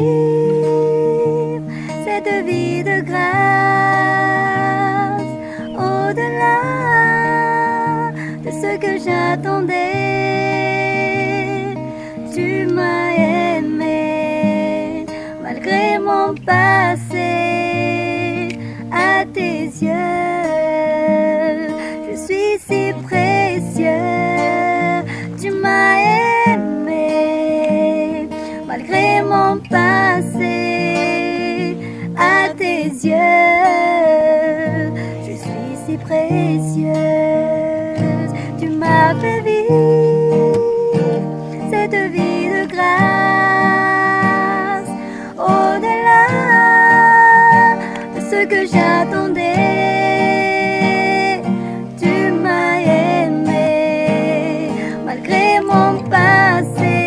vivre cette vie de grâce, au-delà de ce que j'attendais. Tu m'as aimé malgré mon passé. À tes yeux, je suis si précieux. Tu m'as aimé malgré mon passé. À tes yeux, je suis si précieuse. Tu m'as fait vivre cette vie de grâce, au-delà de ce que j'attendais. Tu m'as aimé malgré mon passé.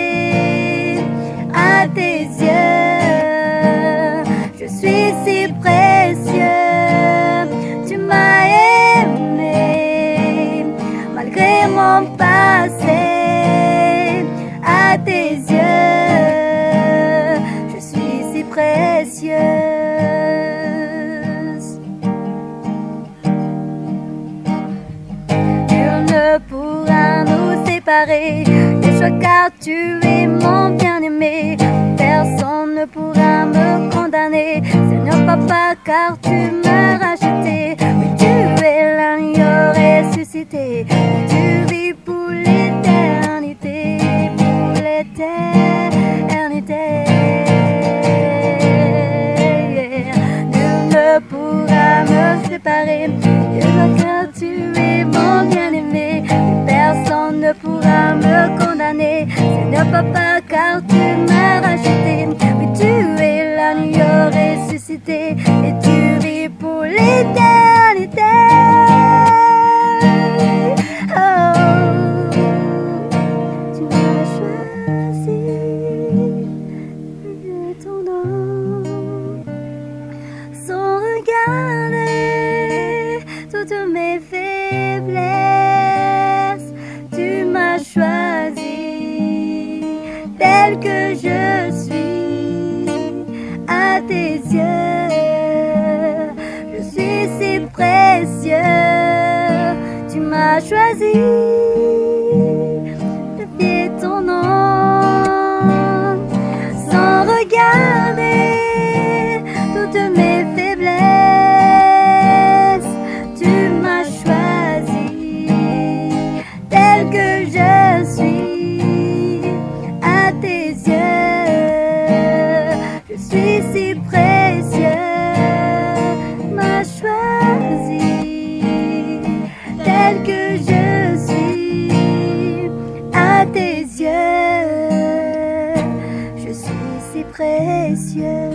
À tes yeux, je suis si précieux. Tu m'as aimé malgré mon passé. À tes yeux, je suis si précieuse. Nul ne pourra nous séparer des choix, car tu es mon bien-aimé. Personne ne pourra me condamner, Seigneur Papa, car tu m'as racheté. Oui, tu es l'agneau ressuscité. Oui, tu vis pour l'éternité, pour l'éternité. Nul ne pourra me séparer de toi, car tu es mon bien-aimé. Personne ne pourra me condamner, Seigneur Papa, car tu m'as racheté. Oui, tu es l'agneau ressuscité et tu vis pour l'éternité. Oh, tu m'as choisi de ton nom, sans regarder toutes mes faiblesses. Tu m'as choisi tel que je suis. À tes yeux, je suis si précieux. Tu m'as choisi de fier ton nom, sans regarder toutes mes faiblesses. Tu m'as choisi tel que je suis. À tes yeux, je suis si précieux. M'as choisi tel que je suis. À tes yeux, je suis si précieux.